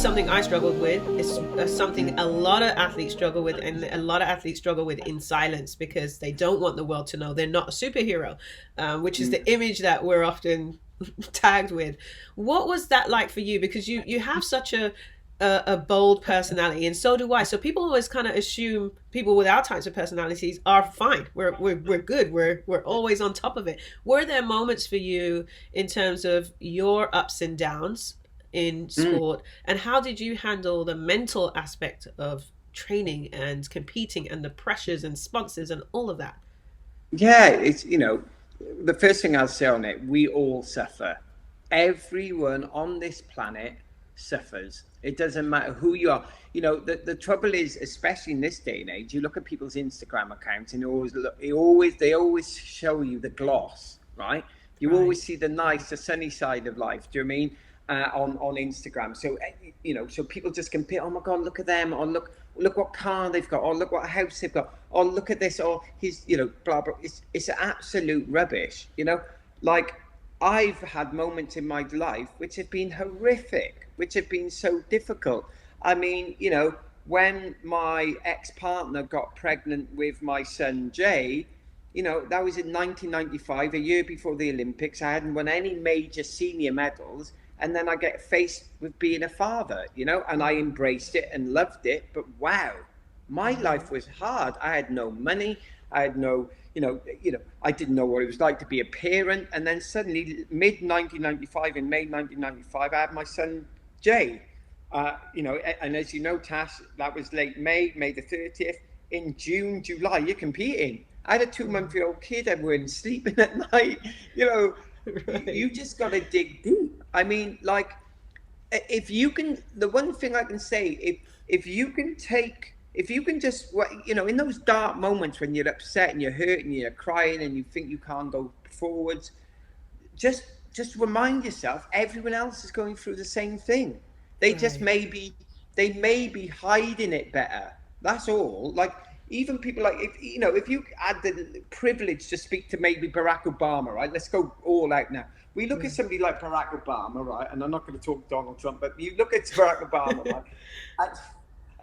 something I struggled with. It's something a lot of athletes struggle with, and a lot of athletes struggle with in silence because they don't want the world to know they're not a superhero, which is Mm. the image that we're often tagged with. What was that like for you? Because you have such a bold personality, and so do I. So people always kind of assume people with our types of personalities are fine. We're good. We're always on top of it. Were there moments for you in terms of your ups and downs in Mm. sport, and how did you handle the mental aspect of training and competing and the pressures and sponsors and all of that? Yeah, it's, the first thing I'll say on it, we all suffer. Everyone on this planet suffers. It doesn't matter who you are. The trouble is, especially in this day and age, you look at people's Instagram accounts and they always show you the gloss, right? You Right. always see the nice, the sunny side of life. Do you know what I mean? On Instagram. So so people just compare. Oh my God, look at them! Or look what car they've got! Or look what house they've got! Or look at this! Or he's blah blah. It's absolute rubbish. Like I've had moments in my life which have been horrific, which have been so difficult. I mean, when my ex-partner got pregnant with my son Jay, that was in 1995, a year before the Olympics. I hadn't won any major senior medals. And then I get faced with being a father, and I embraced it and loved it. But wow, my life was hard. I had no money. I had no, I didn't know what it was like to be a parent. And then suddenly, mid 1995, in May 1995, I had my son, Jay. And as you know, Tash, that was late May the 30th. In June, July, you're competing. I had a 2-month-old kid. I wasn't sleeping at night. You know, Right. you just got to dig deep. I mean, like, if you can, the one thing I can say, if you can take, if you can just, in those dark moments when you're upset and you're hurt and you're crying and you think you can't go forwards, just just remind yourself everyone else is going through the same thing. They just Right. may be hiding it better. That's all. Like, even people like, if you had the privilege to speak to maybe Barack Obama, right? Let's go all out now. We look at somebody like Barack Obama, right? And I'm not going to talk Donald Trump, but you look at Barack Obama, right?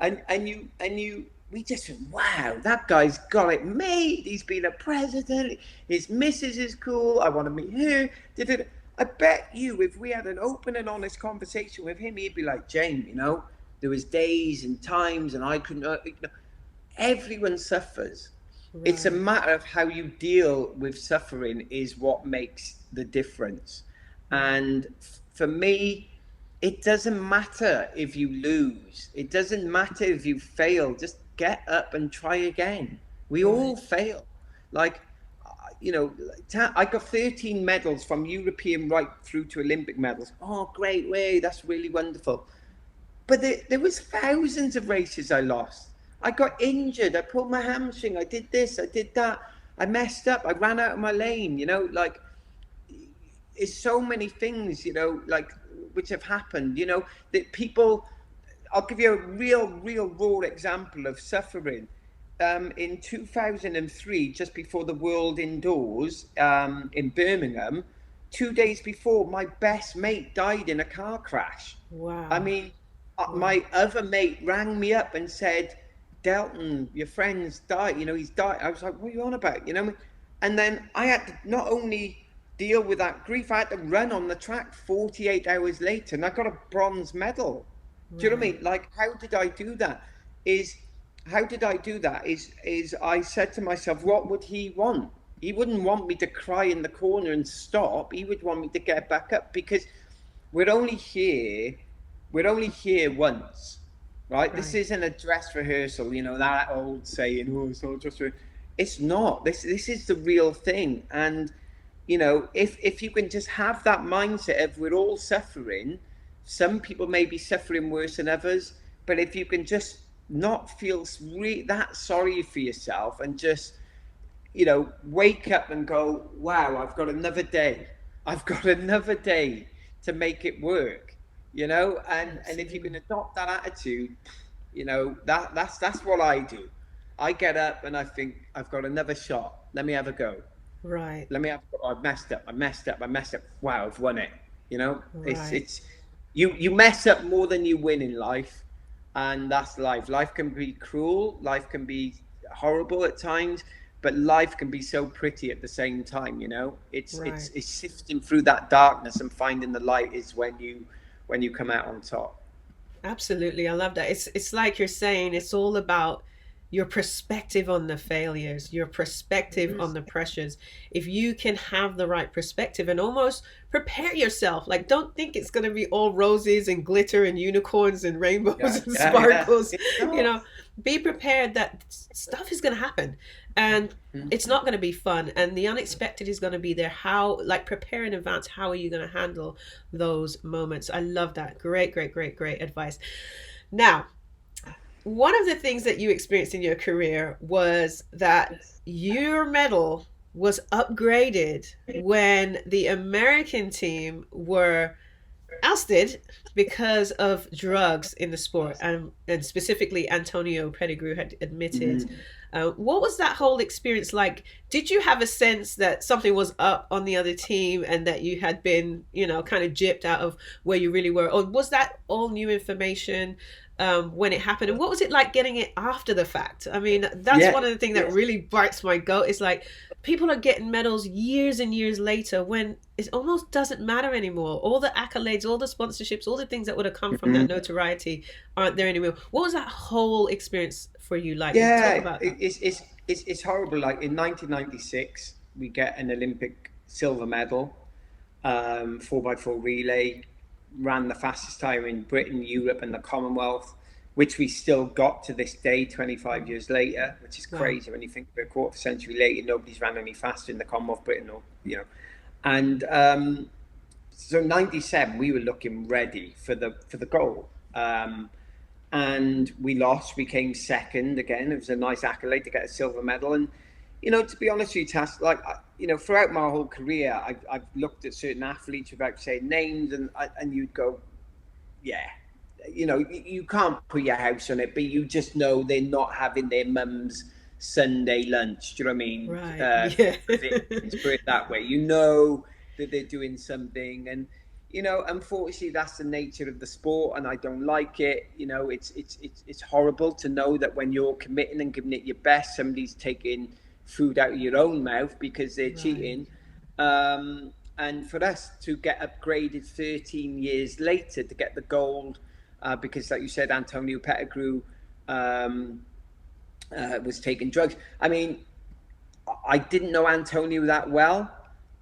And and you we just think, wow, that guy's got it made. He's been a president. His missus is cool. I want to meet her. I bet you, if we had an open and honest conversation with him, he'd be like, Jane, there was days and times, and I couldn't. Everyone suffers. It's a Right. matter of how you deal with suffering is what makes the difference. Right. And for me, it doesn't matter if you lose. It doesn't matter if you fail. Just get up and try again. We all Right. fail. Like, I got 13 medals from European right through to Olympic medals. Oh, great way. That's really wonderful. But there was thousands of races I lost. I got injured. I pulled my hamstring. I did this. I did that. I messed up. I ran out of my lane. Like, it's so many things. Like, which have happened. That people. I'll give you a real raw example of suffering. In 2003, just before the World Indoors in Birmingham, 2 days before, my best mate died in a car crash. I Wow. mean, Wow. my other mate rang me up and said, Delton, your friend's died. He's died. I was like, what are you on about? And then I had to not only deal with that grief, I had to run on the track 48 hours later, and I got a bronze medal. Do you know what I Right. mean? Like, how did I do that? Is how did I do that? Is I said to myself, what would he want? He wouldn't want me to cry in the corner and stop. He would want me to get back up, because we're only here, we're only here once, right? This Right. isn't a dress rehearsal, that old saying, oh, it's not just it's not. This is the real thing. And if you can just have that mindset of we're all suffering, some people may be suffering worse than others, but if you can just not feel that sorry for yourself and just wake up and go, wow, I've got another day. I've got another day to make it work, and if you can Absolutely. adopt that attitude, that's what I do. I get up and I think I've got another shot. Let me have a go. Right. Let me have. I messed up. I messed up. I messed up. Wow, I've won it. It's Right. it's you mess up more than you win in life, and that's life. Life can be cruel, life can be horrible at times, but life can be so pretty at the same time. You know, Right. it's sifting through that darkness and finding the light is when you come out on top. Absolutely. I love that. It's like you're saying it's all about your perspective on the failures, your perspective on the pressures. If you can have the right perspective and almost prepare yourself, like don't think it's going to be all roses and glitter and unicorns and Yeah, rainbows and yeah, yeah. sparkles, It's you not. know, be prepared that stuff is going to happen and it's not going to be fun and the unexpected is going to be there. How, like, prepare in advance, how are you going to handle those moments? I love that. Great, great, great, great advice. Now, one of the things that you experienced in your career was that your medal was upgraded when the American team were ousted because of drugs in the sport, and specifically Antonio Pettigrew had admitted. Mhm. What was that whole experience like? Did you have a sense that something was up on the other team and that you had been, kind of gypped out of where you really were? Or was that all new information when it happened? And what was it like getting it after the fact? I mean, that's Yeah, one of the things that yeah. really bites my goat. It's like people are getting medals years and years later when it almost doesn't matter anymore. All the accolades, all the sponsorships, all the things that would have come from that Mhm. notoriety aren't there anymore. What was that whole experience for you like? Talk Yeah, about that. it's horrible. Like in 1996, we get an Olympic silver medal, 4x4 relay, ran the fastest time in Britain, Europe, and the Commonwealth, which we still got to this day, 25 years later, which is Wow. crazy when you think we're a quarter of a century later, nobody's ran any faster in the Commonwealth, Britain, or And so 97, we were looking ready for the goal. And we lost. We came second again. It was a nice accolade to get a silver medal. And to be honest with you, Tass, like throughout my whole career, I've looked at certain athletes without saying names, and you'd go, yeah, you can't put your house on it, but you just know they're not having their mum's Sunday lunch. Do you know what I mean? Right. Yeah. Put it that way. You know that they're doing something, and unfortunately, that's the nature of the sport, and I don't like it. It's horrible to know that when you're committing and giving it your best, somebody's taking food out of your own mouth because they're Right. cheating. And for us to get upgraded 13 years later to get the gold, because, like you said, Antonio Pettigrew um, was taking drugs. I mean, I didn't know Antonio that well.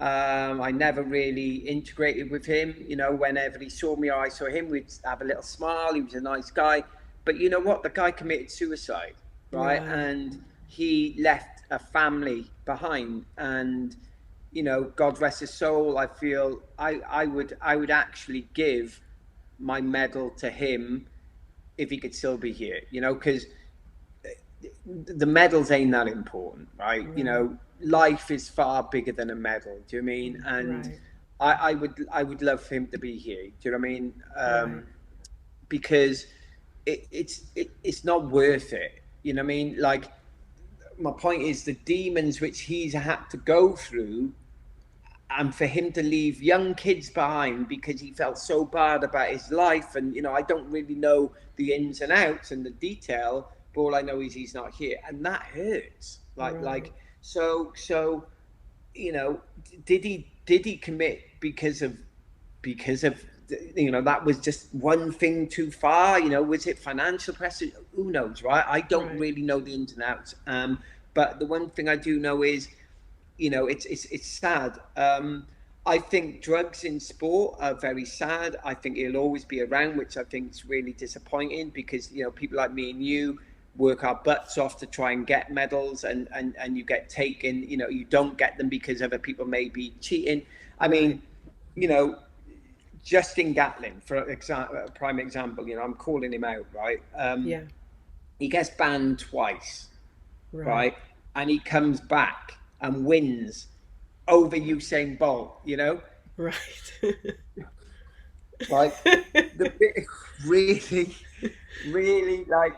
I never really integrated with him. Whenever he saw me or I saw him, we'd have a little smile. He was a nice guy. But you know what? The guy committed suicide, right? Right. And he left a family behind. And, God rest his soul. I feel I would actually give my medal to him if he could still be here, because the medals ain't that important, right? Right. Life is far bigger than a medal. Do you know what I mean? And Right. I would love for him to be here. Do you know what I mean? Right. Because it's not worth it. You know what I mean? Like, my point is the demons which he's had to go through, and for him to leave young kids behind because he felt so bad about his life. And I don't really know the ins and outs and the detail, but all I know is he's not here, and that hurts. Right. So did he commit because of that was just one thing too far? Was it financial pressure? Who knows, right? I don't Right. really know the ins and outs. But the one thing I do know is, it's sad. I think drugs in sport are very sad. I think it'll always be around, which I think is really disappointing, because people like me and you work our butts off to try and get medals, and you get taken. You don't get them because other people may be cheating. I Right. mean, you know, Justin Gatlin, for a prime example. I'm calling him out, right? Yeah. He gets banned twice, Right. right? And he comes back and wins over Usain Bolt, Right. like the bit really, really like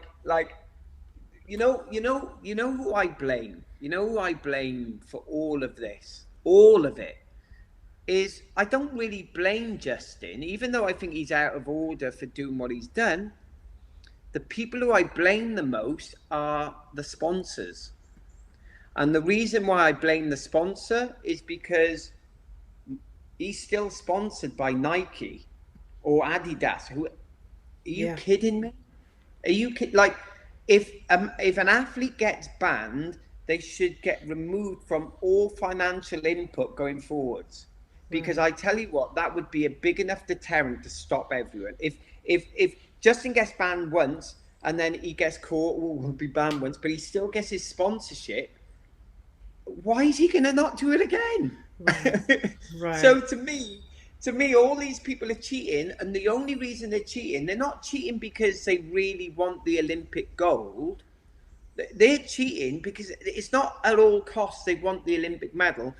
who I blame. You know who I blame for all of this, all of it. is I don't really blame Justin, even though I think he's out of order for doing what he's done. The people who I blame the most are the sponsors. And the reason why I blame the sponsor is because he's still sponsored by Nike or Adidas. Who, are you Yeah. kidding me? Are you like, if an athlete gets banned, they should get removed from all financial input going forwards. Because Right. I tell you what, that would be a big enough deterrent to stop everyone. If Justin gets banned once and then he gets caught, oh, he'll be banned once, but he still gets his sponsorship, why is he going to not do it again? Right. So Right. to me, all these people are cheating, and the only reason they're cheating, they're not cheating because they really want the Olympic gold. They're cheating because it's not at all costs they want the Olympic medal.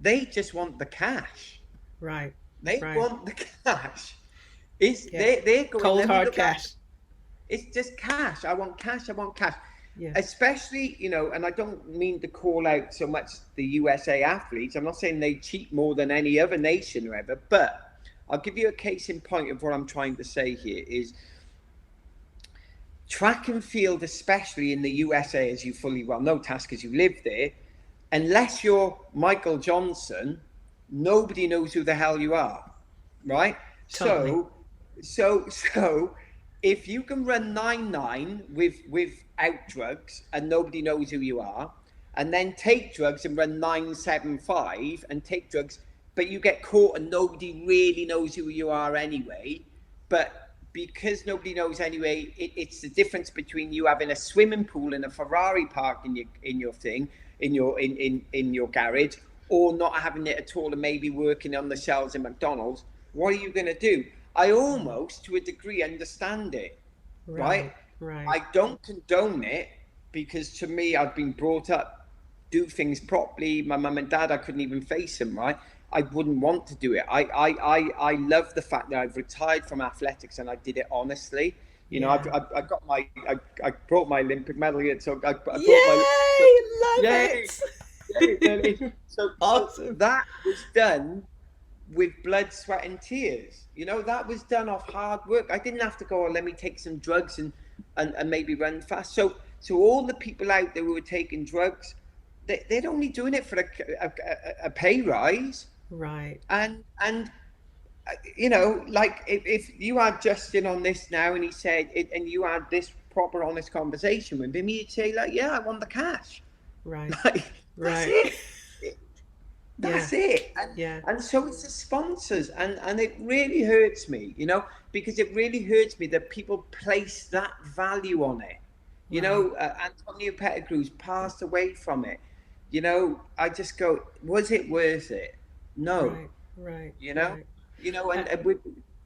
They just want the cash. Right. They Right. want the cash. It's Yeah. they're going. Cold Let me hard look at. cash. It's just cash. I want cash. I want cash. Yeah. Especially, and I don't mean to call out so much the USA athletes. I'm not saying they cheat more than any other nation or ever, but I'll give you a case in point of what I'm trying to say here is track and field, especially in the USA, as you fully well know, Task, because you live there, unless you're Michael Johnson, nobody knows who the hell you are, right? Totally. So, if you can run 9-9 without drugs and nobody knows who you are, and then take drugs and run 9-7-5 and take drugs, but you get caught and nobody really knows who you are anyway, but because nobody knows anyway, it's the difference between you having a swimming pool and a Ferrari park in your garage, or not having it at all and maybe working on the shelves in McDonald's. What are you going to do? I almost, to a degree, understand it, right? Right. Right. I don't condone it because to me, I've been brought up, do things properly. My mum and dad, I couldn't even face them, right? I wouldn't want to do it. I love the fact that I've retired from athletics and I did it honestly. Yeah. I got I brought my Olympic medal here, so I brought my, so, Yay! Love yay, yay, it. really. So Awesome. that was done with blood, sweat, and tears. That was done off hard work. I didn't have to go, oh, let me take some drugs and maybe run fast. So all the people out there who were taking drugs, they're only doing it for a pay rise. Right. And like if you had Justin on this now and he said it, and you had this proper honest conversation with him, he'd say like, yeah, I want the cash. Right. Like, that's Right. it. Yeah. That's it. Yeah. And so it's the sponsors, and it really hurts me, because it really hurts me that people place that value on it. Right. Antonio Pettigrew's passed away from it. I just go, was it worth it? No. Right. Right. You know, Right. and we,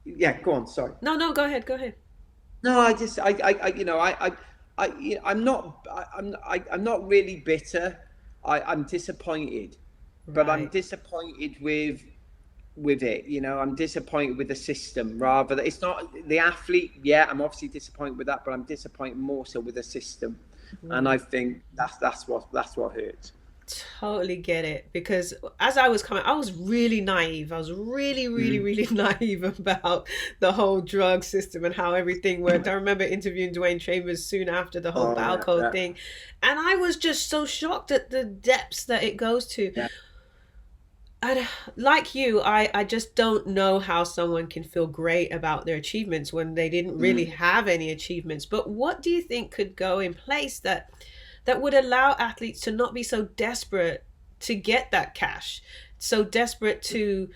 yeah, go on. Sorry. No, no, go ahead. Go ahead. No, I just, I'm not, I'm not really bitter. I'm disappointed, but I'm Right. disappointed with it. I'm disappointed with the system rather than it's not the athlete. Yeah, I'm obviously disappointed with that, but I'm disappointed more so with the system, and I Right. think that's what hurts. Totally get it because as I was coming, I was really naive. I was really, really, Mm. really naive about the whole drug system and how everything worked. I remember interviewing Dwayne Chambers soon after the whole Oh yeah, Baulch yeah, thing, and I was just so shocked at the depths that it goes to. yeah. And like you, I just don't know how someone can feel great about their achievements when they didn't really Mm. have any achievements. But what do you think could go in place that would allow athletes to not be so desperate to get that cash, so desperate to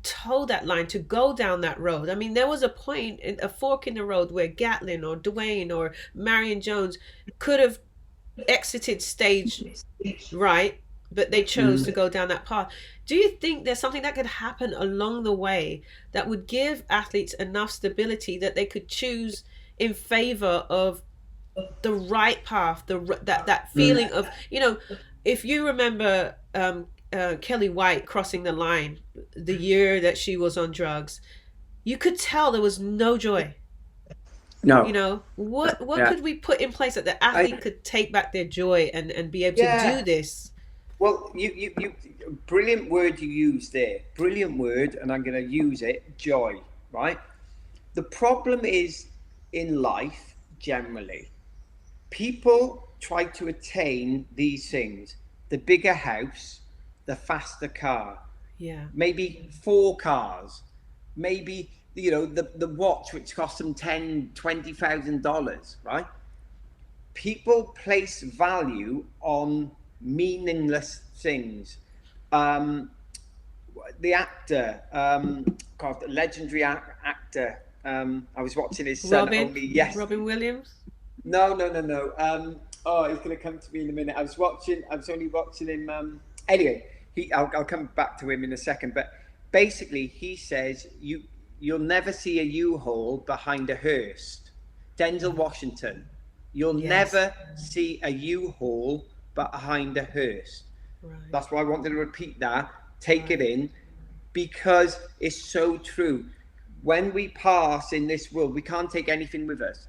toe that line, to go down that road? I mean, there was a point, a fork in the road where Gatlin or Dwayne or Marion Jones could have exited stage right, but they chose to Mm. go down that path. Do you think there's something that could happen along the way that would give athletes enough stability that they could choose in favor of the right path, that Mm. feeling of, if you remember Kelly White crossing the line the year that she was on drugs, you could tell there was no joy. No. What Yeah. could we put in place that the I athlete could take back their joy and be able to do yeah. this? Well, brilliant word you used there. Brilliant word, and I'm going to use it. Joy, right? The problem is in life generally, people try to attain these things: the bigger house, the faster car, Yeah. maybe four cars, maybe the watch which costs them $10,000-$20,000, right? People place value on meaningless things. Um, the actor, God, the legendary actor. I was watching his son Robin. only yesterday. Robin Williams. No, no, no, no. Oh, he's going to come to me in a minute. I was watching. I was only watching him. Anyway, I'll come back to him in a second. But basically, he says you'll never see a U-Haul behind a hearse. Denzel Washington. You'll Yes. never see a U-Haul behind a hearse. Right. That's why I wanted to repeat that. Take Right. it in, because it's so true. When we pass in this world, we can't take anything with us.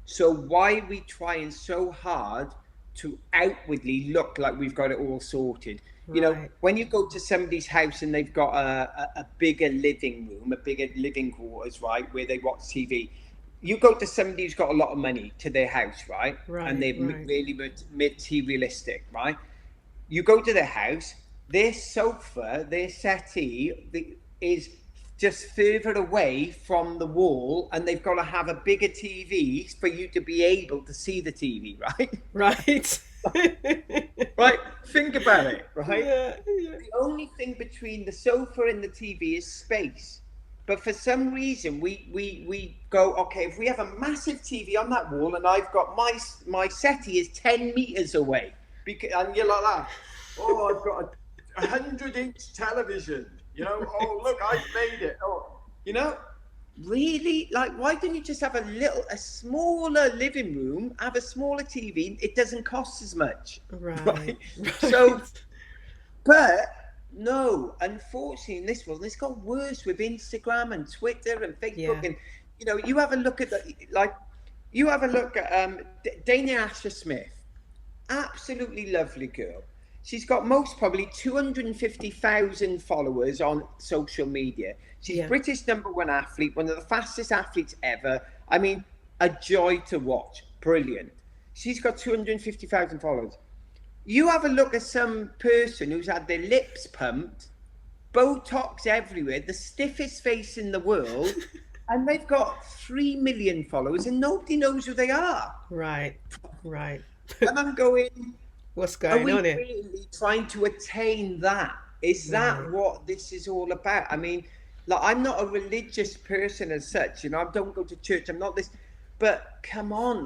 So why are we trying so hard to outwardly look like we've got it all sorted? Right. When you go to somebody's house and they've got a bigger living room, a bigger living quarters, right, where they watch TV. You go to somebody who's got a lot of money to their house, right? And Right. they're Right. really materialistic, right? You go to their house, their sofa, their settee is just further away from the wall, and they've got to have a bigger TV for you to be able to see the TV, right? Right. Right? Think about it, right? Yeah. Yeah. The only thing between the sofa and the TV is space. But for some reason, we go, okay, if we have a massive TV on that wall and I've got my settee is 10 meters away, and you're like that, oh, I've got a 100-inch television, oh, look, I've made it. Oh, really? Like, why don't you just have a smaller living room, have a smaller TV? It doesn't cost as much, Right. right? So, Right. but no, unfortunately, in this world, it's got worse with Instagram and Twitter and Facebook, Yeah. and you have a look at you have a look at Dana Asher Smith, absolutely lovely girl. She's got most probably 250,000 followers on social media. She's Yeah. British #1 athlete, one of the fastest athletes ever. I mean, a joy to watch. Brilliant. She's got 250,000 followers. You have a look at some person who's had their lips pumped, Botox everywhere, the stiffest face in the world, and they've got 3 million followers and nobody knows who they are. Right. Right. And I'm going, What's are going we on here? really trying to attain that? Is that Right. what this is all about? I mean, like, I'm not a religious person as such, I don't go to church, I'm not this, but come on,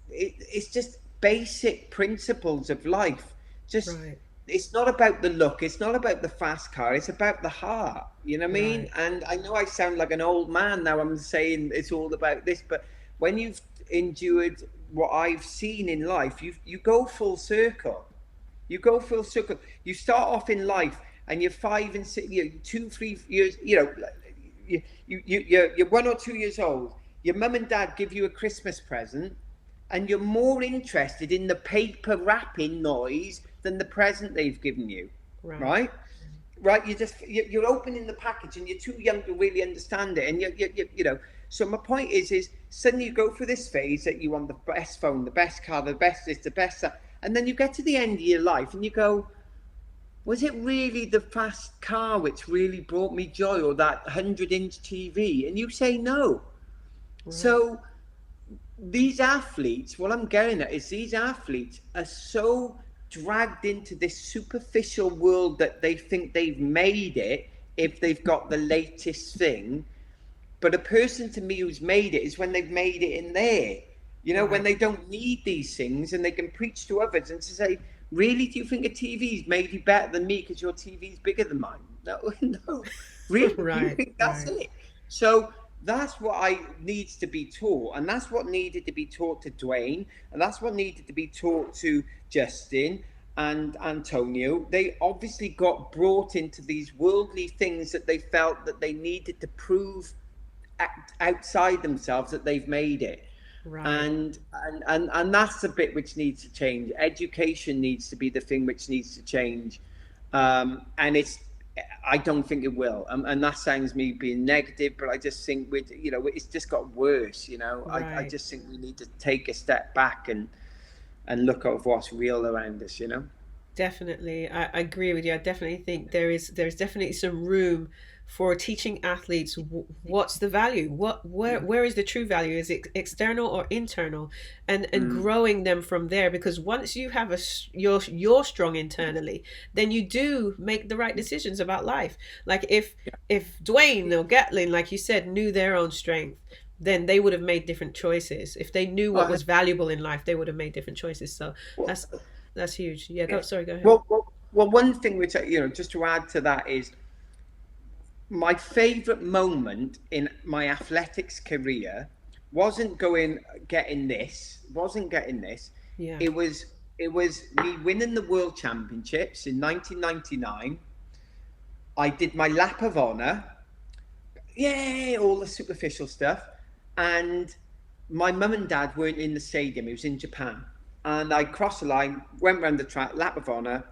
it's just basic principles of life. Just, Right. it's not about the look, it's not about the fast car, it's about the heart, you know what I mean? Right. And I know I sound like an old man now, I'm saying it's all about this, but when you've endured what I've seen in life, you go full circle. You go full circle. You start off in life, and you're 5 and 6, 2, 3 years. You're 1 or 2 years old. Your mum and dad give you a Christmas present, and you're more interested in the paper wrapping noise than the present they've given you, Right. right? Right? You're opening the package, and you're too young to really understand it, and you. So my point is suddenly you go through this phase that you want the best phone, the best car, the best this, the best that, and then you get to the end of your life and you go, was it really the fast car which really brought me joy, or that 100-inch TV? And you say no. Right. So these athletes, what I'm getting at is these athletes are so dragged into this superficial world that they think they've made it if they've got the latest thing. But a person to me who's made it is when they've made it in there, when Right. they don't need these things and they can preach to others and to say, really, do you think a TV's made you better than me because your TV's bigger than mine? No, no. Really? You Right. think that's Right. it? So that's what needs to be taught. And that's what needed to be taught to Dwayne. And that's what needed to be taught to Justin and Antonio. They obviously got brought into these worldly things that they felt that they needed to prove outside themselves that they've made it. Right. And that's the bit which needs to change. Education needs to be the thing which needs to change, and I don't think it will. And that sounds me being negative, but I just think it's just got worse. I Right. just think we need to take a step back and look at what's real around us. Definitely, I agree with you. I definitely think there's definitely some room for teaching athletes what's the value, where is the true value? Is it external or internal, and Mm. growing them from there. Because once you have you're strong internally, then you do make the right decisions about life. Like if Dwayne or Gatlin, like you said, knew their own strength, then they would have made different choices. If they knew what Well, was valuable in life, they would have made different choices. So well, that's that's huge. Yeah, yeah. go ahead. Well, one thing which just to add to that is my favourite moment in my athletics career wasn't getting this. Yeah. It was me winning the world championships in 1999. I did my lap of honour, yeah, all the superficial stuff, and my mum and dad weren't in the stadium. It was in Japan, and I crossed the line, went round the track, lap of honour,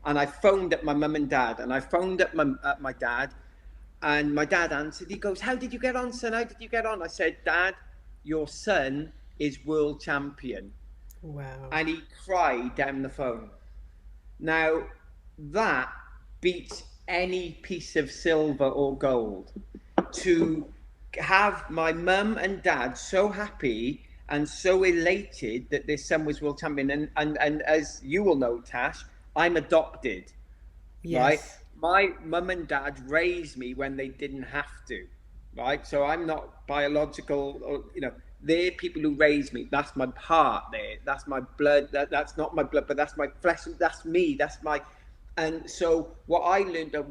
and I phoned up my mum and dad, and I phoned up my dad, and my dad answered. He goes, "How did you get on, son? How did you get on?" I said, "Dad, your son is world champion," Wow. and he cried down the phone. Now that beats any piece of silver or gold. To have my mum and dad so happy and so elated that their son was world champion, and as you will know, Tash, I'm adopted, right? Yes. My mum and dad raised me when they didn't have to, right? So I'm not biological, or they're people who raised me. That's my heart there. That's my blood. That's not my blood, but that's my flesh. That's me. That's my. And so what I learned a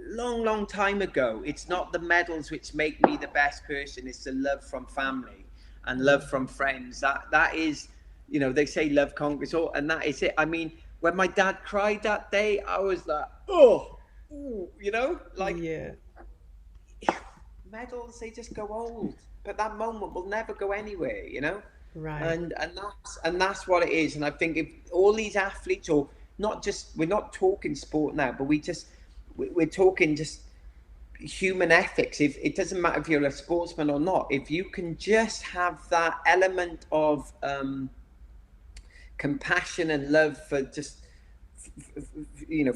long, long time ago, it's not the medals which make me the best person. It's the love from family and love from friends. That is, they say love conquers all, and that is it. I mean, when my dad cried that day, I was like, oh, ooh, like Yeah. medals, they just go old, but that moment will never go anywhere. Right. And that's what it is. And I think if all these athletes, or not just, we're not talking sport now, but we're talking just human ethics. If it doesn't matter if you're a sportsman or not, if you can just have that element of compassion and love for just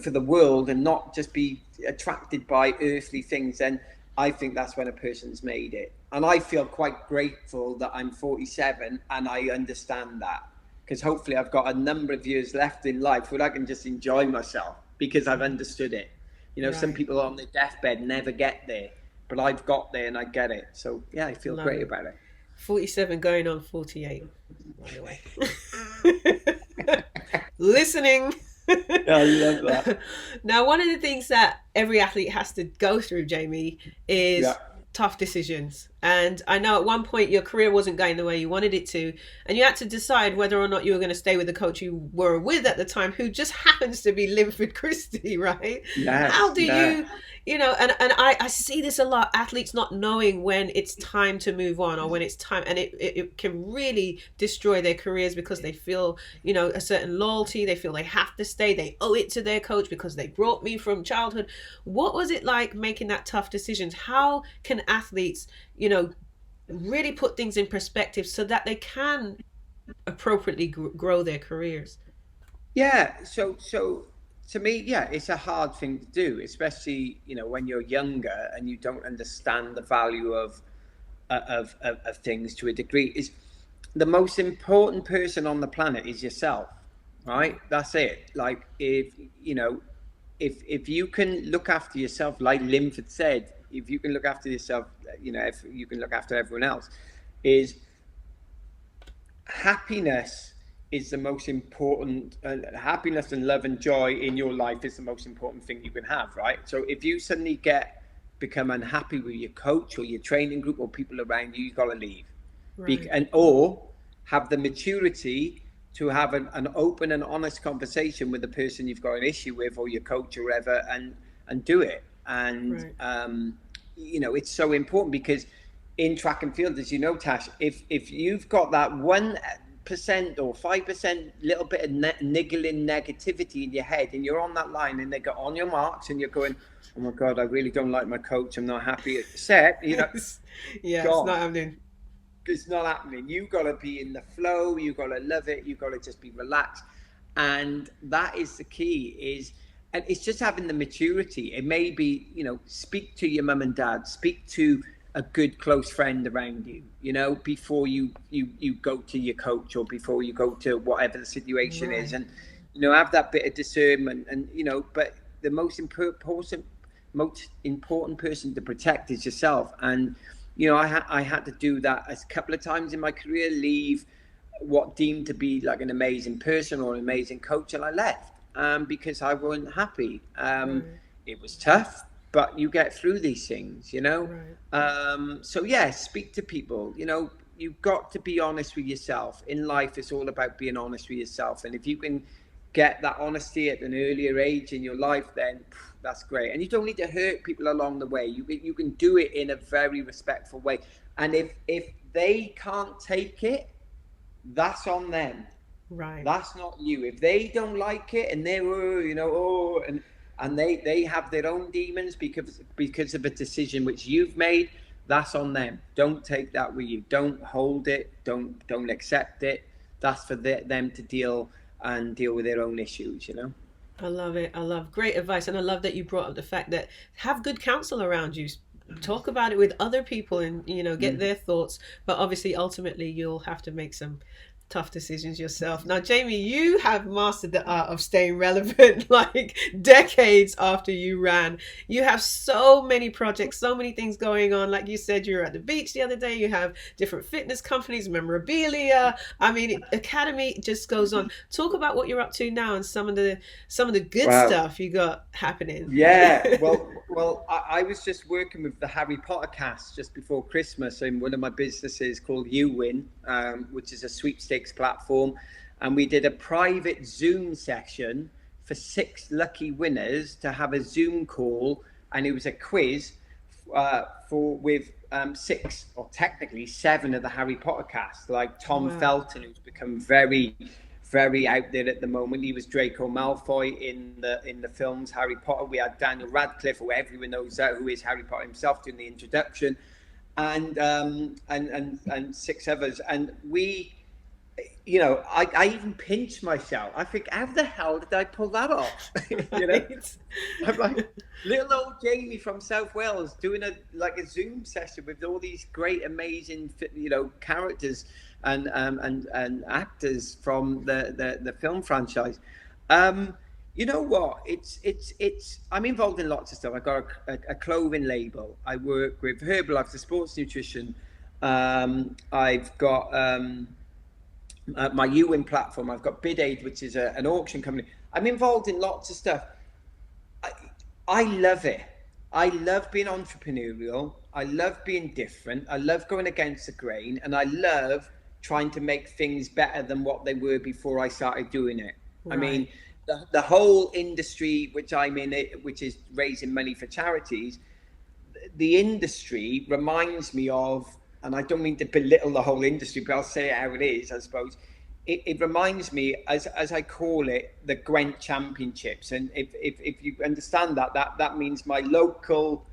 for the world, and not just be attracted by earthly things, then I think that's when a person's made it. And I feel quite grateful that I'm 47 and I understand that, because hopefully I've got a number of years left in life where I can just enjoy myself because I've understood it. Some Right. people on their deathbed never get there, but I've got there and I get it. So yeah, I feel Love great it. about it. 47 going on 48, by the way. Listening. Yeah, I love that. Now, one of the things that every athlete has to go through, Jamie, Yeah. is tough decisions. And I know at one point your career wasn't going the way you wanted it to, and you had to decide whether or not you were going to stay with the coach you were with at the time, who just happens to be Linford Christie, right? How Yes. do Yeah. and I see this a lot, athletes not knowing when it's time to move on, or when it's time, and it can really destroy their careers because they feel, a certain loyalty, they feel they have to stay, they owe it to their coach because they brought me from childhood. What was it like making that tough decisions? How can athletes, really put things in perspective so that they can appropriately grow their careers? Yeah, so to me, yeah, it's a hard thing to do, especially when you're younger and you don't understand the value of things to a degree. Is the most important person on the planet is yourself, Yeah. right? That's it. Like if you can look after yourself, like Linford said, if you can look after yourself, if you can look after everyone else, is happiness is the most important. Happiness and love and joy in your life is the most important thing you can have, right? So if you suddenly become unhappy with your coach or your training group or people around you, you've got to leave. Right. Or have the maturity to have an open and honest conversation with the person you've got an issue with, or your coach or whatever, and do it. And Right. it's so important, because in track and field, as you know, Tash, if you've got that 1% or 5% little bit of niggling negativity in your head, and you're on that line, and they go on your marks, and you're going, oh my God, I really don't like my coach. I'm not happy at set. Yeah, it's not Gone. happening. It's not happening. You got to be in the flow. You got to love it. You got to just be relaxed, and that is the key. And it's just having the maturity. It may be, speak to your mum and dad. Speak to a good close friend around you. Before you go to your coach, or before you go to whatever the situation is, Right. and have that bit of discernment. And but the most important person to protect is yourself. And I had to do that a couple of times in my career, leave what deemed to be like an amazing person or an amazing coach, and I left because I wasn't happy. Right. It was tough, but you get through these things, Right. So yeah, speak to people. You've got to be honest with yourself. In life, it's all about being honest with yourself, and if you can get that honesty at an earlier age in your life, then that's great. And you don't need to hurt people along the way. You can do it in a very respectful way. And if they can't take it, that's on them. Right. That's not you. If they don't like it, and they're and they have their own demons because of a decision which you've made, that's on them. Don't take that with you. Don't hold it. Don't accept it. That's for them to deal with their own issues. I love it. I love great advice. And I love that you brought up the fact that have good counsel around you. Talk about it with other people and, get their thoughts. But obviously, ultimately, you'll have to make some tough decisions yourself. Now, Jamie, you have mastered the art of staying relevant like decades after you ran. You have so many projects, so many things going on. Like you said, you were at the beach the other day. You have different fitness companies, memorabilia. I mean, Academy just goes on. Talk about what you're up to now and some of the good Wow. stuff you got happening. Yeah, well, I was just working with the Harry Potter cast just before Christmas in one of my businesses called YouWin, which is a sweepstakes platform, and we did a private Zoom session for 6 lucky winners to have a Zoom call, and it was a quiz with 6 or technically 7 of the Harry Potter cast, like Tom Wow. Felton, who's become very out there at the moment. He was Draco Malfoy in the films Harry Potter. We had Daniel Radcliffe, who everyone knows who is Harry Potter himself, doing the introduction, and 6 others. And we, I even pinched myself. I think, how the hell did I pull that off? Right. I'm like little old Jamie from South Wales doing a Zoom session with all these great, amazing, characters and actors from the film franchise. You know what? It's. I'm involved in lots of stuff. I got a clothing label. I work with Herbalife, the sports nutrition. I've got my UWIN platform. I've got BidAid, which is an auction company. I'm involved in lots of stuff. I love it. I love being entrepreneurial. I love being different. I love going against the grain, and I love trying to make things better than what they were before I started doing it. I mean, Right. the whole industry which I'm in, which is raising money for charities, the industry reminds me of, and I don't mean to belittle the whole industry, but I'll say it how it is, I suppose. It reminds me, as I call it, the Gwent Championships. And if you understand that means my local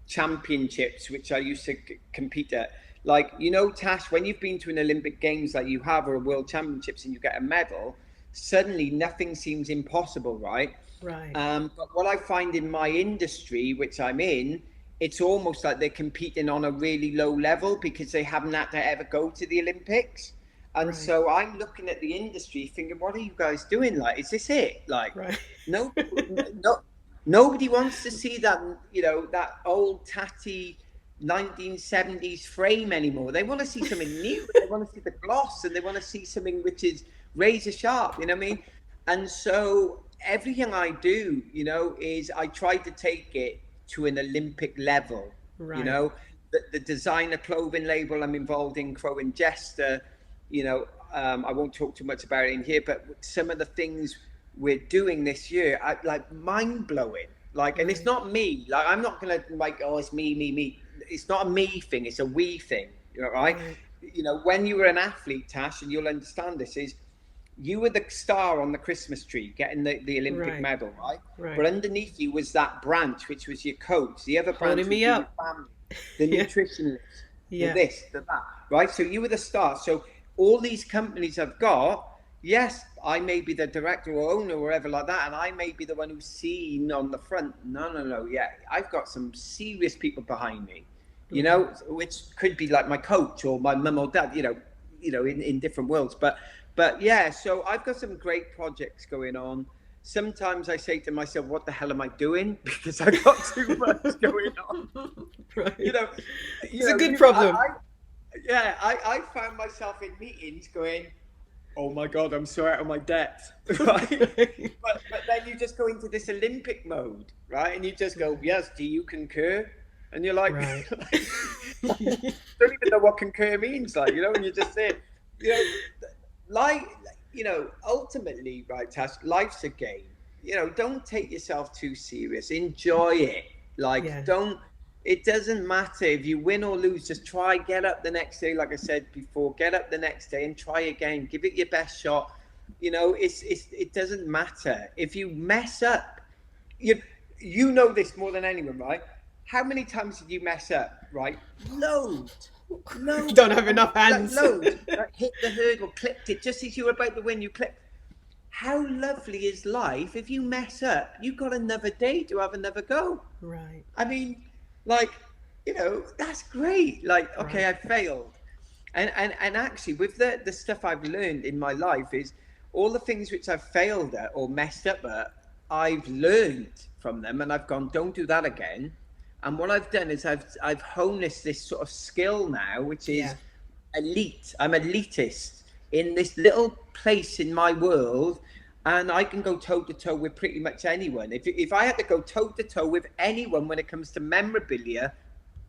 championships, which I used to compete at. Like, Tash, when you've been to an Olympic Games like you have, or a World Championships, and you get a medal, suddenly nothing seems impossible, right? Right. But what I find in my industry, which I'm in, it's almost like they're competing on a really low level because they haven't had to ever go to the Olympics. And Right. so I'm looking at the industry thinking, what are you guys doing? Like, is this it? Like, Right. no, no, nobody wants to see that, that old tatty 1970s frame anymore. They want to see something new. They want to see the gloss, and they want to see something which is razor sharp. You know what I mean? And so everything I do, is I try to take it to an Olympic level. You Right. know, the designer clothing label I'm involved in, Crow and Jester. I won't talk too much about it in here, but some of the things we're doing this year are like mind blowing. Like, and it's Right. not me. Like, I'm not gonna like, oh, it's me. it's not a me thing, it's a we thing, right? Right. When you were an athlete, Tash, and you'll understand this, is you were the star on the Christmas tree getting the Olympic Right. medal, right? But Right. underneath you was that branch, which was your coach. The other Holding branch would me be your up. family, the Yeah. nutritionist, the Yeah. this, the that, right? So you were the star. So all these companies I've got, yes, I may be the director or owner or whatever like that, and I may be the one who's seen on the front. No, no, no. Yeah, I've got some serious people behind me, Right. which could be like my coach or my mum or dad, in different worlds. But yeah, so I've got some great projects going on. Sometimes I say to myself, what the hell am I doing? Because I got too much going on. You Right. know, It's a good problem. I found myself in meetings going, oh my God, I'm so out of my depth, right? Right. But then you just go into this Olympic mode, right? And you just go, yes, do you concur? And you're like, Right. don't even know what concur means, and you just say, you know, like, ultimately, right, Tash, life's a game. Don't take yourself too serious. Enjoy it. Yeah. Don't. It doesn't matter if you win or lose. Just try, get up the next day, like I said before. Get up the next day and try again. Give it your best shot. It doesn't matter if you mess up. You know this more than anyone, right? How many times did you mess up, right? Loads. Don't Loads. have enough hands. Loads. Hit the hurdle, clipped it. Just as you were about to win, you clipped. How lovely is life? If you mess up, you've got another day to have another go. Right. I mean, like, that's great. Like, okay, Right. I failed. And actually, with the stuff I've learned in my life is all the things which I've failed at or messed up at, I've learned from them and I've gone, don't do that again. And what I've done is I've honed this sort of skill now, which is Yeah. elite. I'm elitist in this little place in my world, and I can go toe to toe with pretty much anyone. If I had to go toe to toe with anyone when it comes to memorabilia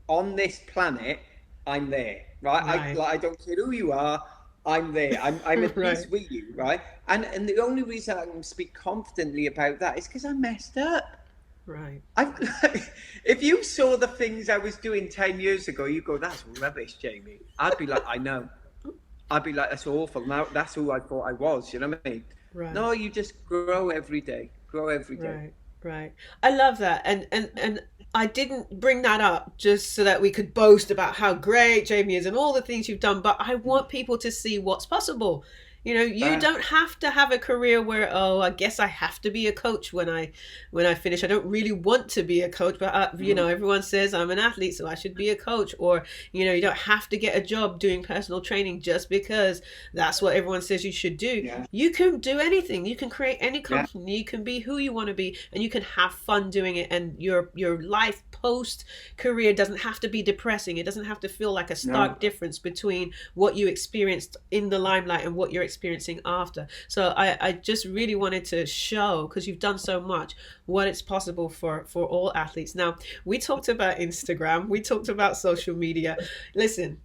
on this planet, I'm there, right? Right. I don't care who you are. I'm there. I'm at Right. peace with you, right? And the only reason I can speak confidently about that is because I messed up. Right. I, if you saw the things I was doing 10 years ago, you go, that's rubbish, Jamie. I'd be like, I know. I'd be like, that's awful. Now that's who I thought I was. You know what I mean? Right. No, you just grow every day. Grow every day. Right. Right. I love that. And I didn't bring that up just so that we could boast about how great Jamie is and all the things you've done, but I want people to see what's possible. You Uh, don't have to have a career where, oh, I guess I have to be a coach when I finish. I don't really want to be a coach, but everyone says I'm an athlete, so I should be a coach. Or you don't have to get a job doing personal training just because that's what everyone says you should do. yeah, You can do anything. You can create any yeah, company. You can be who you want to be, and you can have fun doing it. And your life post career doesn't have to be depressing. It doesn't have to feel like a no, stark difference between what you experienced in the limelight and what you're experiencing after. So I just really wanted to show, because you've done so much, what it's possible for all athletes. Now, we talked about Instagram, we talked about social media. Listen,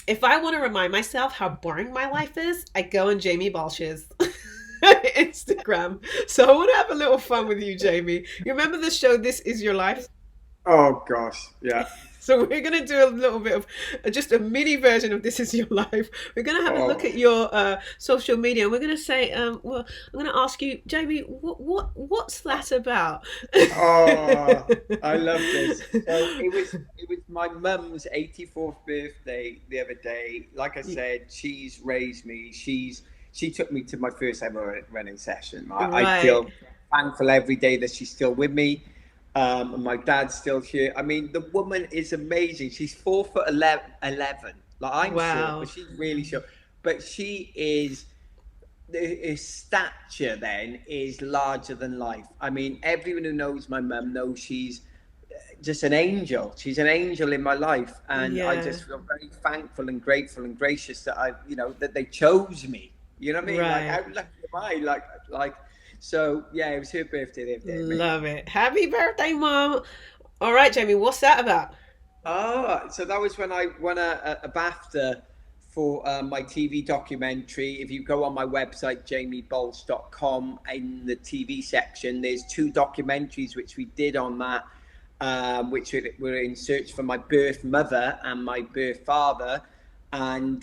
if I want to remind myself how boring my life is, I go on Jamie Baulch's Instagram. So I want to have a little fun with you, Jamie. You remember the show This Is Your Life? oh gosh, yeah. So we're going to do a little bit of just a mini version of This Is Your Life. We're going to have a look Oh, at your social media, and we're going to say, well, I'm going to ask you, Jamie, what's that about? oh, I love this. So it was my mum's 84th birthday the other day. Like I said, she's raised me. She took me to my first ever running session. I Right. feel thankful every day that she's still with me. And my dad's still here. I mean, the woman is amazing. She's 4 foot 11. Like I'm short, but Wow. she's really short. But she is his stature then is larger than life. I mean, everyone who knows my mum knows she's just an angel. She's an angel in my life, and I Yeah. just feel very thankful and grateful and gracious that that they chose me. You know what I mean? Like, how Right. lucky am I? Like. So yeah, it was her birthday the other day, mate. Love it. Happy birthday, Mom. All right, Jamie, what's that about? Oh, so that was when I won a BAFTA for my TV documentary. If you go on my website, jamiebaulch.com, in the TV section, there's 2 documentaries which we did on that. which were in search for my birth mother and my birth father. And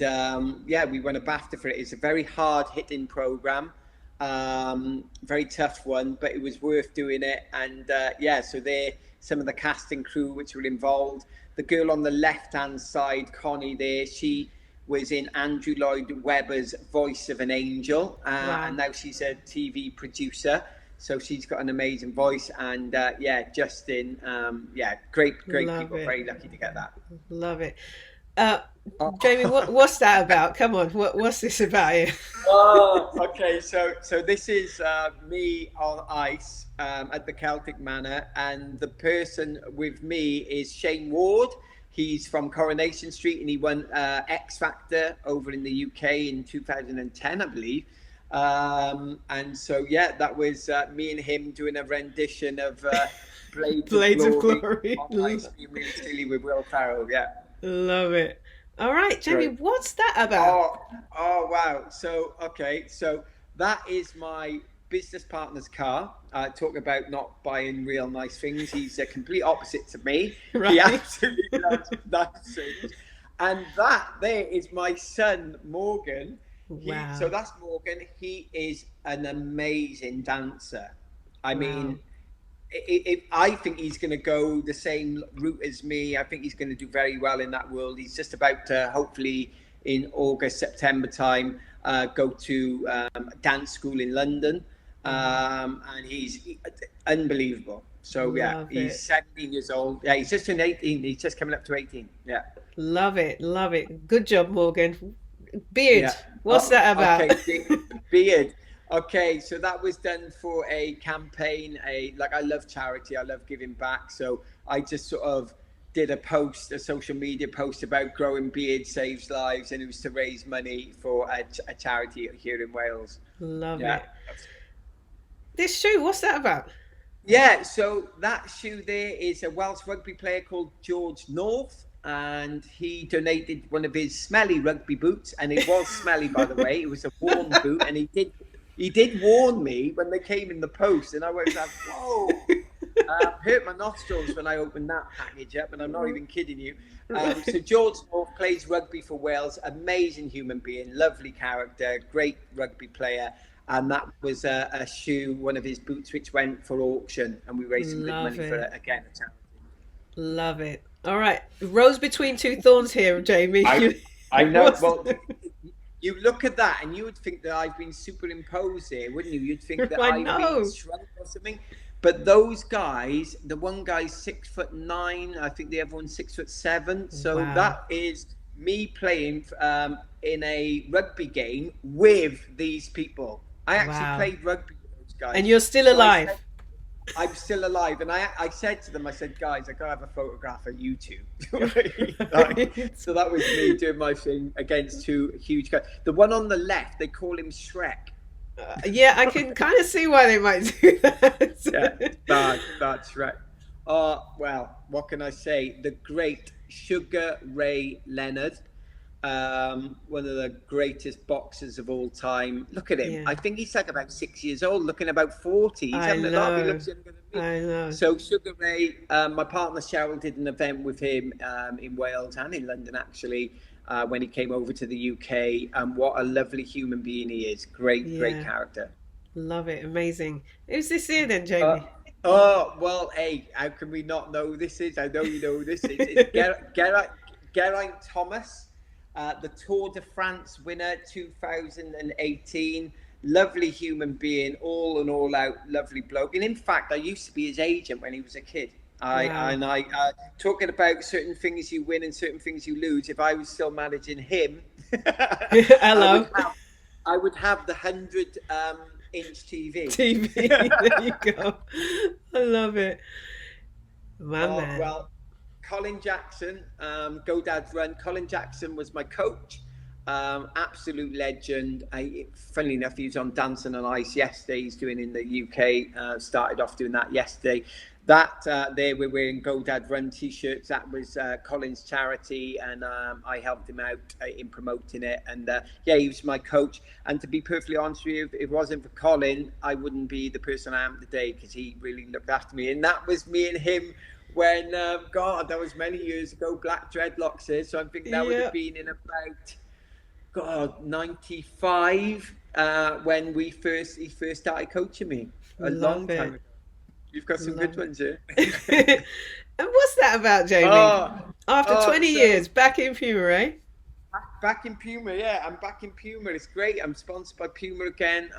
yeah, we won a BAFTA for it. It's a very hard hitting program, very tough one, but it was worth doing it. And yeah, so they're some of the casting crew which were involved. The girl on the left hand side, Connie, there, she was in Andrew Lloyd Webber's Voice of an Angel, Wow. and now she's a TV producer. So she's got an amazing voice. And yeah, Justin, yeah, great Love people. it. Very lucky to get that. Love it. Jamie, what's that about? Come on, what's this about you? Oh, okay. So this is me on ice at the Celtic Manor, and the person with me is Shane Ward. He's from Coronation Street, and he won X Factor over in the UK in 2010, I believe. And so yeah, that was me and him doing a rendition of Blades of Glory. on ice, being really silly with Will Ferrell. Yeah. Love it. All right, Jamie, Great. what's that about? Oh, wow. So, okay. So that is my business partner's car. Talk about not buying real nice things. He's a complete opposite to me. Right. He absolutely loves nice things. And that there is my son, Morgan. Wow. So that's Morgan. He is an amazing dancer. I mean, I think he's going to go the same route as me. I think he's going to do very well in that world. He's just about to, hopefully in August, September time, go to dance school in London. And he's unbelievable. So yeah, Love he's it. 17 years old. Yeah, he's just turned 18. He's just coming up to 18. Yeah. Love it. Love it. Good job, Morgan. Beard. Yeah. What's that about? Okay, beard. Okay, so that was done for a campaign. Like, I love charity. I love giving back. So I just sort of did a social media post about growing beard saves lives, and it was to raise money for a charity here in Wales. Love Yeah. it. This shoe, what's that about? Yeah, so that shoe there is a Welsh rugby player called George North, and he donated one of his smelly rugby boots, and it was smelly, by the way. It was a worn boot, and he did warn me when they came in the post, and I was like, whoa. Hurt my nostrils when I opened that package up, and I'm not even kidding you. So George North plays rugby for Wales, amazing human being, lovely character, great rugby player. And that was a shoe, one of his boots, which went for auction, and we raised some good Love money for it. it again. A charity. Love it. All right. Rose between two thorns here, Jamie. I know. What's- Well, you look at that, and you would think that I've been superimposed here, wouldn't you? You'd think that I I've know. been shrunk or something. But those guys, the one guy's 6'9", I think the other one's 6'7". So Wow. that is me playing in a rugby game with these people. I actually Wow. played rugby with those guys. And you're still So I alive. said, I'm still alive, and I said to them, I said, guys, I gotta have a photograph of you two. So that was me doing my thing against two huge guys. The one on the left, they call him Shrek. Yeah, I can kind of see why they might do that. Yeah, that's right. Well, what can I say? The great Sugar Ray Leonard, one of the greatest boxers of all time. Look at him. Yeah. I think he's like about 6 years old, looking about 40. He's I having a laugh. He know. looks younger than me. I know. So Sugar Ray, my partner Cheryl did an event with him in Wales and in London, actually, when he came over to the UK. And what a lovely human being he is. Great Yeah. character. Love it. Amazing. Who's this here then, Jamie? Well, hey, how can we not know who this is? I know you know who this is. It's Geraint Thomas, the Tour de France winner 2018. Lovely human being, all and all out, lovely bloke. And in fact, I used to be his agent when he was a kid. Wow. Talking about certain things you win and certain things you lose. If I was still managing him, Hello. I would have the 100-inch TV. TV. There you go. I love it. My man. Well, Colin Jackson, Go Dad's Run. Colin Jackson was my coach. Absolute legend. Funnily enough, he was on Dancing on Ice yesterday. He's doing in the UK. Started off doing that yesterday. That there we're wearing Go Dad Run t-shirts. That was Colin's charity, and I helped him out in promoting it. And yeah, he was my coach. And to be perfectly honest with you, if it wasn't for Colin, I wouldn't be the person I am today, because he really looked after me. And that was me and him when God, that was many years ago. Black dreadlocks is. So I think that would have Yeah, been in about God 95 when he first started coaching me a long love time it. ago. You've got some good Love ones here. it. And what's that about, Jamie? Oh, After oh, 20 so years, back in Puma, eh? back in Puma, yeah, I'm back in Puma. It's great. I'm sponsored by Puma again.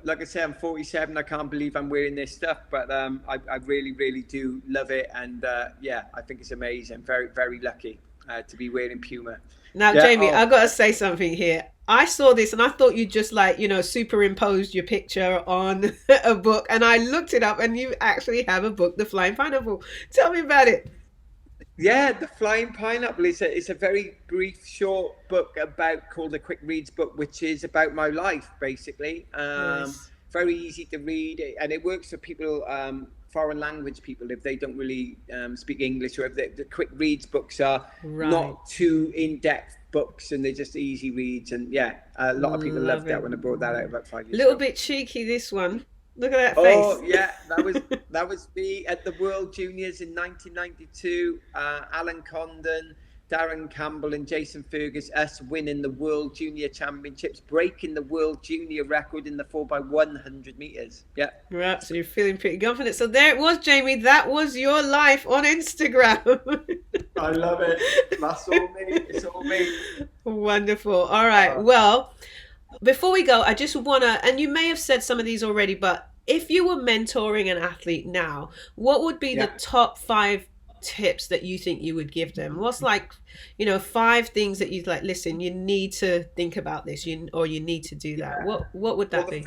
Like I say, I'm 47. I can't believe I'm wearing this stuff, but I really, really do love it. And yeah, I think it's amazing. Very, very lucky to be wearing Puma. Now, Yeah. Jamie, Oh, I've got to say something here. I saw this and I thought you just like, superimposed your picture on a book. And I looked it up and you actually have a book, The Flying Pineapple. Tell me about it. yeah, The Flying Pineapple is a very brief, short book about called a quick reads book, which is about my life basically. Nice. Very easy to read, and it works for people, foreign language people, if they don't really speak English, or if the quick reads books are Right. not too in depth books and they're just easy reads. And yeah, a lot of people Love loved that it. when I brought that out about five A years little ago. bit cheeky, this one. Look at that face. Oh yeah, that was me at the World Juniors in 1992. Alan Condon, Darren Campbell, and Jason Fergus, us winning the World Junior Championships, breaking the World Junior record in the 4x100 meters. Yeah, Right, so you're feeling pretty confident. So there it was, Jamie. That was your life on Instagram. I love it. That's all me. It's all me. Wonderful. All right. Uh, Well, before we go, I just want to, and you may have said some of these already, but if you were mentoring an athlete now, what would be the yeah. top five tips that you think you would give them? What's like, five things that you'd like, listen, you need to think about this, or you need to do that. Yeah. What would Well, that be?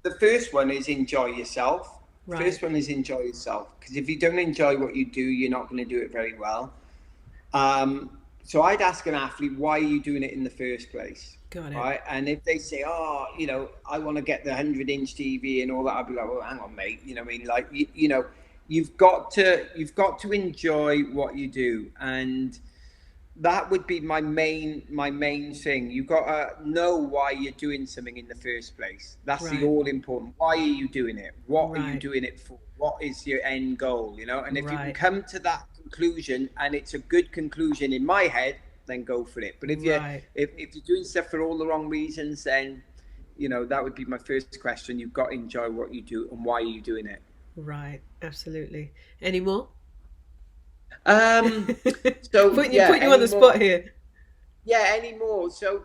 the first one is enjoy yourself. Right. First one is enjoy yourself, because if you don't enjoy what you do, you're not going to do it very well. So I'd ask an athlete, why are you doing it in the first place? Got it. Right. And if they say, oh, I want to get the 100-inch TV and all that, I'd be like, well, hang on, mate. You know what I mean? Like, you've got to enjoy what you do. And that would be my main thing. You got to know why you're doing something in the first place. That's the Right. all important. Why are you doing it? What are you Right. doing it for? What is your end goal? And if you can Right. come to that conclusion, and it's a good conclusion in my head, then go for it. But if you Right. if you're doing stuff for all the wrong reasons, then that would be my first question. You've got to enjoy what you do, and why are you doing it? Right. Absolutely. Any more? Um. So yeah, Put you on any the more? spot here. Yeah, any more? So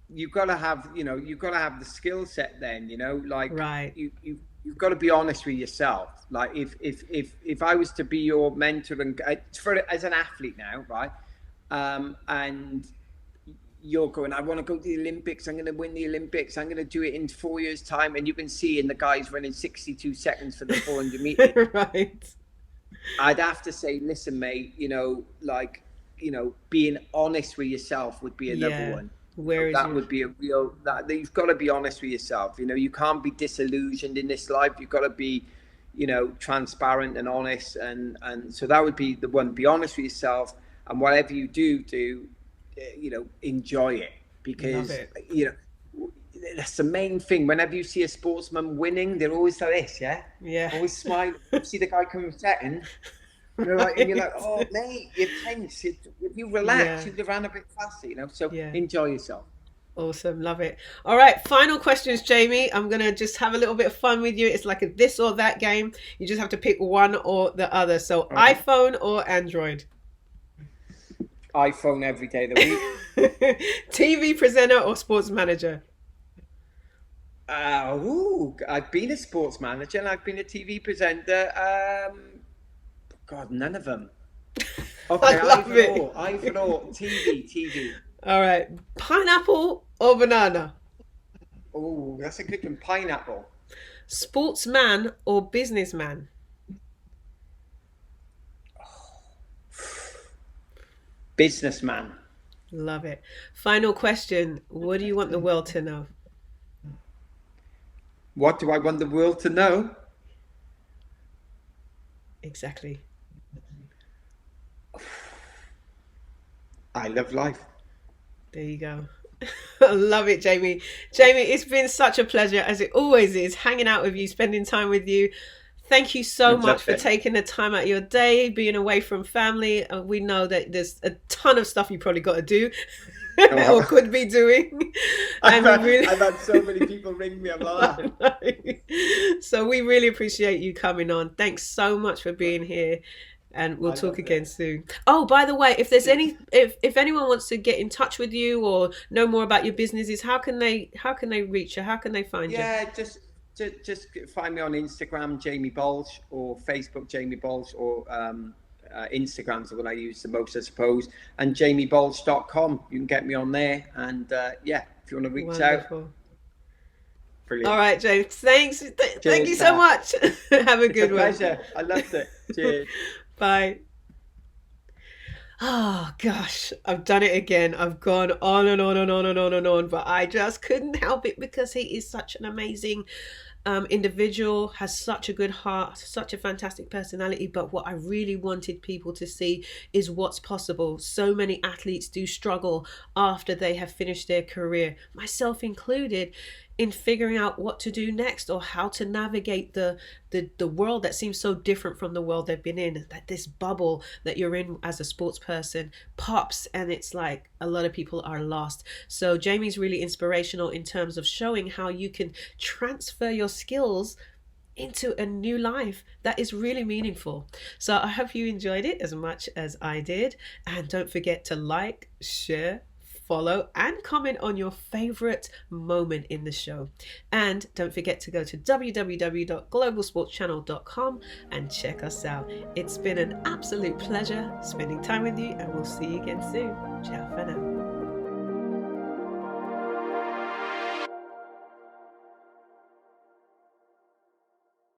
you've got to have the skill set. Then like Right. you've got to be honest with yourself. Like if I was to be your mentor, and as an athlete now, right, and you're going, I want to go to the Olympics, I'm going to win the Olympics, I'm going to do it in 4 years time, and you can see in the guys running 62 seconds for the 400 meters. Right. I'd have to say, listen, mate, being honest with yourself would be another Yeah. one. Where is That your would be that you've got to be honest with yourself. You can't be disillusioned in this life. You've got to be, transparent and honest. And so that would be the one. Be honest with yourself, and whatever you do, enjoy it, love because, it? that's the main thing. Whenever you see a sportsman winning, they're always like this, yeah? Yeah. Always smile. You see the guy coming second, and you're like, oh, mate, you're tense. If you relax, Yeah. you'd have ran a bit faster, So Yeah. enjoy yourself. Awesome. Love it. All right. Final questions, Jamie. I'm going to just have a little bit of fun with you. It's like a this or that game. You just have to pick one or the other. So, All right. iPhone or Android? iPhone every day of the week. TV presenter or sports manager? I've been a sports manager and I've been a TV presenter. God, none of them. I Okay, love either it. or, either or. TV. All right. Pineapple or banana? Oh, that's a good one. Pineapple. Sportsman or businessman? Businessman. Love it. Final question. What do you want the world to know? What do I want the world to know? Exactly. I love life. There you go. I love it, Jamie. Jamie, it's been such a pleasure, as it always is, hanging out with you, spending time with you. Thank you so I've much loved for it. taking the time out of your day, being away from family. We know that there's a ton of stuff you probably got to do or Oh, could be doing. I've And we had, really, I've had so many people ring me. I'm like, so we really appreciate you coming on. Thanks so much for "Ah." being here. And we'll I talk loved again it. soon. Oh, by the way, if anyone wants to get in touch with you or know more about your businesses, how can they reach you? How can they find you? Yeah, just find me on Instagram, Jamie Baulch, or Facebook, Jamie Baulch, or Instagram's the one I use the most, I suppose. And jamiebaulch.com. You can get me on there. And yeah, if you want to reach out, Wonderful. All brilliant. right, James. Thanks. Thank Cheers, you so Kath. much. Have a It's a good one. pleasure. I loved it. Cheers. Bye. Oh gosh, I've done it again. I've gone on and on and on and on and on, but I just couldn't help it because he is such an amazing individual, has such a good heart, such a fantastic personality. But what I really wanted people to see is what's possible. So many athletes do struggle after they have finished their career, myself included, in figuring out what to do next or how to navigate the world that seems so different from the world they've been in. That this bubble that you're in as a sports person pops, and it's like a lot of people are lost. So Jamie's really inspirational in terms of showing how you can transfer your skills into a new life that is really meaningful. So I hope you enjoyed it as much as I did. And don't forget to like, share, follow, and comment on your favorite moment in the show. And don't forget to go to www.globalsportschannel.com and check us out. It's been an absolute pleasure spending time with you, and we'll see you again soon. Ciao for now.